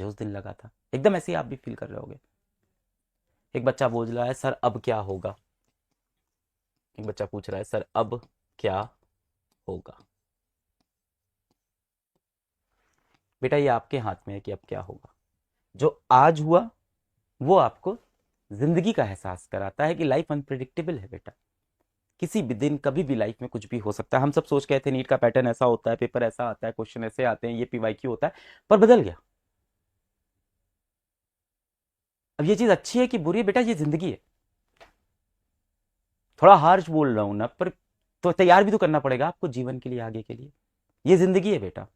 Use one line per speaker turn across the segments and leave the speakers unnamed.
मुझे उस दिन लगा था। एकदम ऐसे ही आप भी फील कर रहे होगे। एक बच्चा बोल रहा है सर अब क्या होगा, एक बच्चा पूछ रहा है सर अब क्या होगा। बेटा ये आपके हाथ में है कि अब क्या होगा। जो आज हुआ वो आपको जिंदगी का एहसास कराता है कि लाइफ अनप्रिडिक्टेबल है बेटा। किसी भी दिन कभी भी लाइफ में कुछ भी हो सकता है। हम सब सोच गए थे नीट का पैटर्न ऐसा होता है, पेपर ऐसा आता है, क्वेश्चन ऐसे आते हैं, ये पीवाईक्यू होता है, पर बदल गया। अब ये चीज अच्छी है कि बुरी है बेटा, ये जिंदगी है। थोड़ा हार्श बोल रहा हूं ना, पर तो तैयार भी तो करना पड़ेगा आपको जीवन के लिए, आगे के लिए। ये जिंदगी है बेटा।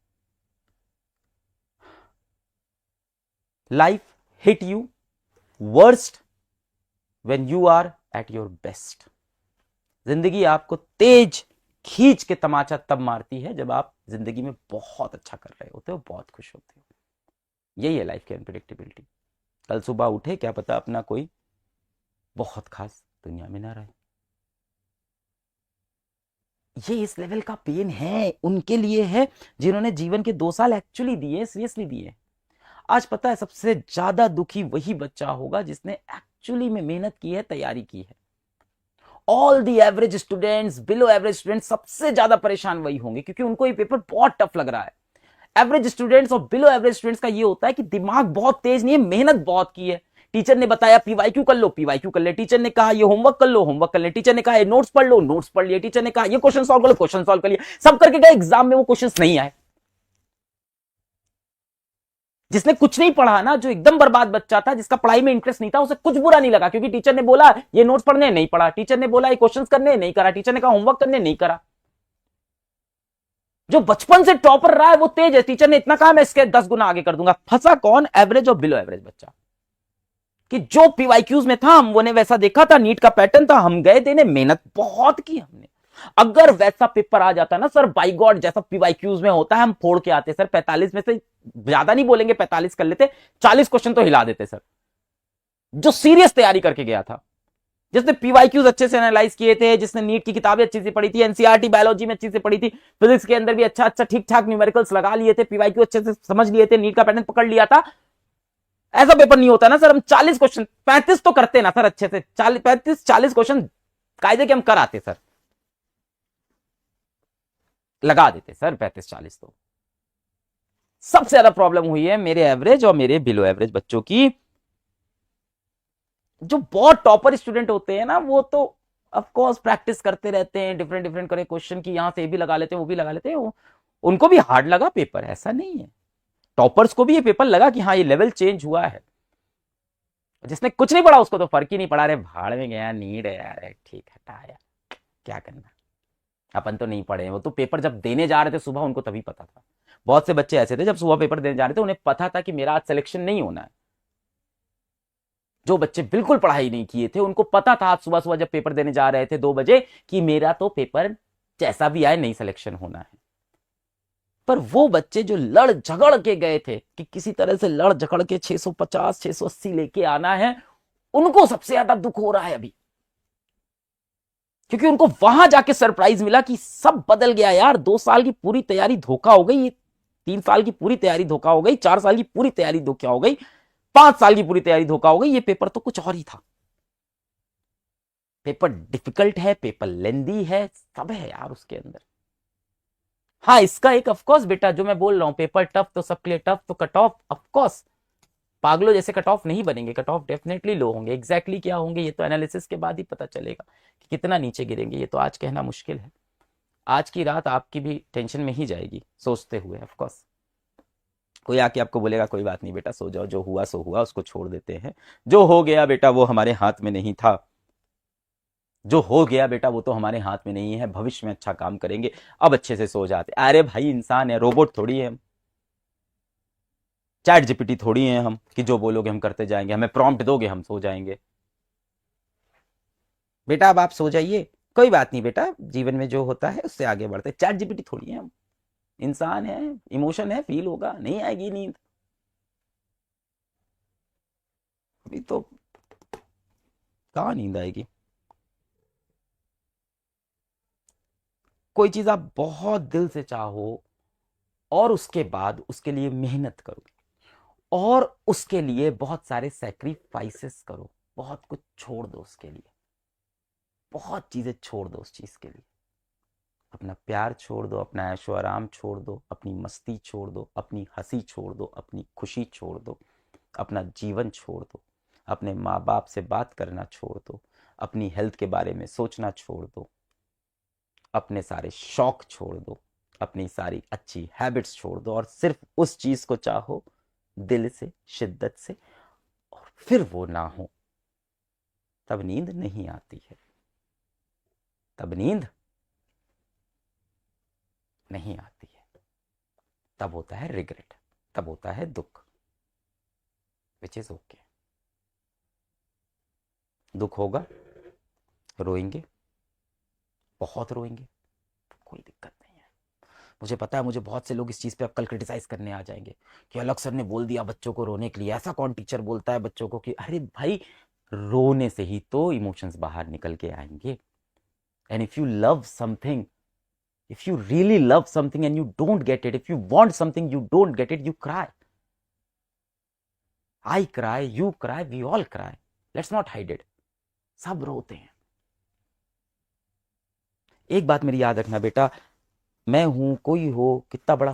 Life hit you worst when you are at your best. जिंदगी आपको तेज खींच के तमाचा तब मारती है जब आप जिंदगी में बहुत अच्छा कर रहे होते हो, बहुत खुश होते हो। यही है लाइफ की अनप्रिडिक्टेबिलिटी। कल सुबह उठे, क्या पता अपना कोई बहुत खास दुनिया में ना रहे। ये इस लेवल का पेन है उनके लिए है जिन्होंने जीवन के 2 साल एक्चुअली दिए, सीरियसली दिए। आज पता है सबसे ज्यादा दुखी वही बच्चा होगा जिसने एक्चुअली में मेहनत की है, तैयारी की है। All the average students, below average students सबसे ज्यादा परेशान वही होंगे, क्योंकि उनको ये पेपर बहुत टफ लग रहा है। एवरेज स्टूडेंट्स और बिलो एवरेज स्टूडेंट्स का ये होता है कि दिमाग बहुत तेज नहीं है, मेहनत बहुत की है। टीचर ने बताया पीवाईक्यू कर लो, पीवाईक्यू कर ले। टीचर ने कहा ये होमवर्क कर लो, होमवर्क कर ले। टीचर ने कहा ये नोट्स पढ़ लो, नोट्स पढ़ लिए। टीचर ने कहा ये क्वेश्चन सॉल्व कर लो, क्वेश्चन सॉल्व कर लिया। सब करके गए, एग्जाम में वो क्वेश्चन नहीं आए। जिसने कुछ नहीं पढ़ा ना, जो एकदम बर्बाद बच्चा था, जिसका पढ़ाई में इंटरेस्ट नहीं था, उसे कुछ बुरा नहीं लगा, क्योंकि टीचर ने बोला ये नोट्स पढ़ने, नहीं पढ़ा। टीचर ने बोला ये क्वेश्चंस करने, नहीं करा। टीचर ने कहा होमवर्क करने, नहीं करा। जो बचपन से टॉपर रहा है वो तेज है। टीचर ने इतना कहा मैं इसके 10 गुना आगे कर दूंगा। फंसा कौन? एवरेज और बिलो एवरेज बच्चा। कि जो पीवाईक्यूज में था हम वो ने वैसा देखा था, नीट का पैटर्न था, हम गए देने, मेहनत बहुत की हमने। अगर वैसा पेपर आ जाता ना सर, बाई गॉड जैसा पीवाईक्यूज में होता है, हम फोड़ के आते सर। 45 में से ज्यादा नहीं बोलेंगे, 45 कर लेते, 40 क्वेश्चन तो हिला देते सर। जो सीरियस तैयारी करके गया था, जिसने पीवाईक्यूज अच्छे से एनालाइज किए थे, जिसने नीट की किताबें अच्छी से पढ़ी थी, एनसीईआरटी बायोलॉजी में अच्छी से पढ़ी थी, फिजिक्स के अंदर भी अच्छा अच्छा ठीक ठाक न्यूमेरिकल्स लगा लिए थे, पीवाईक्यू अच्छे से समझ लिए थे, नीट का पैटर्न पकड़ लिया था। ऐसा पेपर नहीं होता ना सर, हम 40 क्वेश्चन, 35 तो करते ना सर अच्छे से, 35-40 क्वेश्चन कायदे के हम कर आते सर, लगा देते सर 35-40 तो। सबसे ज्यादा प्रॉब्लम हुई है मेरे एवरेज और मेरे बिलो एवरेज बच्चों की। जो बहुत टॉपर स्टूडेंट होते हैं ना, वो तो ऑफ कोर्स प्रैक्टिस करते रहते हैं, डिफरेंट डिफरेंट करे क्वेश्चन की, यहां से ये भी लगा लेते हैं, वो भी लगा लेते हैं। उनको भी हार्ड लगा पेपर, ऐसा नहीं है। टॉपर्स को भी ये पेपर लगा कि हाँ ये लेवल चेंज हुआ है। जिसने कुछ नहीं पढ़ा उसको तो फर्क ही नहीं पड़ा, रे भाड़ में गया, नीड है यार, ठीक हटा यार, क्या करना, अपन तो नहीं पढ़े। वो तो पेपर जब देने जा रहे थे सुबह, उनको तभी पता था। बहुत से बच्चे ऐसे थे जब सुबह पेपर देने जा रहे थे उन्हें पता था कि मेरा आज सिलेक्शन नहीं होना है। जो बच्चे बिल्कुल पढ़ाई नहीं किए थे उनको पता था आज सुबह सुबह जब पेपर देने जा रहे थे 2 बजे कि मेरा तो पेपर जैसा भी आए नहीं सिलेक्शन होना है। पर वो बच्चे जो लड़ झगड़ के गए थे कि किसी तरह से लड़ झगड़ के 650 680 लेके आना है, उनको सबसे ज्यादा दुख हो रहा है अभी। क्योंकि उनको वहां जाके सरप्राइज मिला कि सब बदल गया यार। 2 साल की पूरी तैयारी धोखा हो गई, 3 साल की पूरी तैयारी धोखा हो गई, 4 साल की पूरी तैयारी धोखा हो गई, 5 साल की पूरी तैयारी धोखा हो गई। ये पेपर तो कुछ और ही था। पेपर डिफिकल्ट है, पेपर लेंदी है, सब है यार उसके अंदर। हाँ इसका एक ऑफकोर्स बेटा, जो मैं बोल रहा हूं पेपर टफ तो सबके लिए टफ, तो कट ऑफ ऑफकोर्स पागलों जैसे कट ऑफ नहीं बनेंगे, कट ऑफ डेफिनेटली लो होंगे। एग्जैक्टली क्या होंगे ये तो एनालिसिस के बाद ही पता चलेगा कि कितना नीचे गिरेंगे, ये तो आज कहना मुश्किल है। आज की रात आपकी भी टेंशन में ही जाएगी सोचते हुए। ऑफकोर्स कोई आके आपको बोलेगा कोई बात नहीं बेटा सो जाओ, जो हुआ सो हुआ, उसको छोड़ देते हैं। जो हो गया बेटा वो हमारे हाथ में नहीं था, जो हो गया बेटा वो तो हमारे हाथ में नहीं है, भविष्य में अच्छा काम करेंगे, अब अच्छे से सो जाते। अरे भाई इंसान है, रोबोट थोड़ी है हम, चैट जीपीटी थोड़ी है हम कि जो बोलोगे हम करते जाएंगे, हमें प्रॉम्प्ट दोगे हम सो जाएंगे। बेटा अब आप सो जाइए, कोई बात नहीं बेटा, जीवन में जो होता है उससे आगे बढ़ते। चैट जीपीटी थोड़ी है हम, इंसान है, इमोशन है, फील होगा, नहीं आएगी नींद। अभी तो कहाँ नींद आएगी। कोई चीज आप बहुत दिल से चाहो और उसके बाद उसके लिए मेहनत करो, और उसके लिए बहुत सारे सैक्रिफाइसेस करो, बहुत कुछ छोड़ दो उसके लिए, बहुत चीजें छोड़ दो उस चीज के लिए। अपना प्यार छोड़ दो, अपना ऐशो आराम छोड़ दो, अपनी मस्ती छोड़ दो, अपनी हंसी छोड़ दो, अपनी खुशी छोड़ दो, अपना जीवन छोड़ दो, अपने माँ बाप से बात करना छोड़ दो, अपनी हेल्थ के बारे में सोचना छोड़ दो, अपने सारे शौक छोड़ दो, अपनी सारी अच्छी हैबिट्स छोड़ दो, और सिर्फ उस चीज को चाहो दिल से, शिद्दत से, और फिर वो ना हो, तब नींद नहीं आती है, तब नींद नहीं आती है, तब होता है रिग्रेट, तब होता है दुख, विच इज ओके। दुख होगा, रोएंगे, बहुत रोएंगे, कोई दिक्कत नहीं है। मुझे पता है, मुझे बहुत से लोग इस चीज़ पे अब कल क्रिटिसाइज करने आ जाएंगे कि अलग सर ने बोल दिया बच्चों को रोने के लिए, ऐसा कौन टीचर बोलता है बच्चों को कि अरे भाई, रोने से ही तो इमोशंस बाहर निकल के आएंगे। And if you love something, if you really love something and you don't get it, if you want something you don't get it, you cry. I cry, you cry, we all cry. Let's not hide it. सब रोते हैं। एक बात मेरी याद रखना बेटा, मैं हूं, कोई हो, कितना बड़ा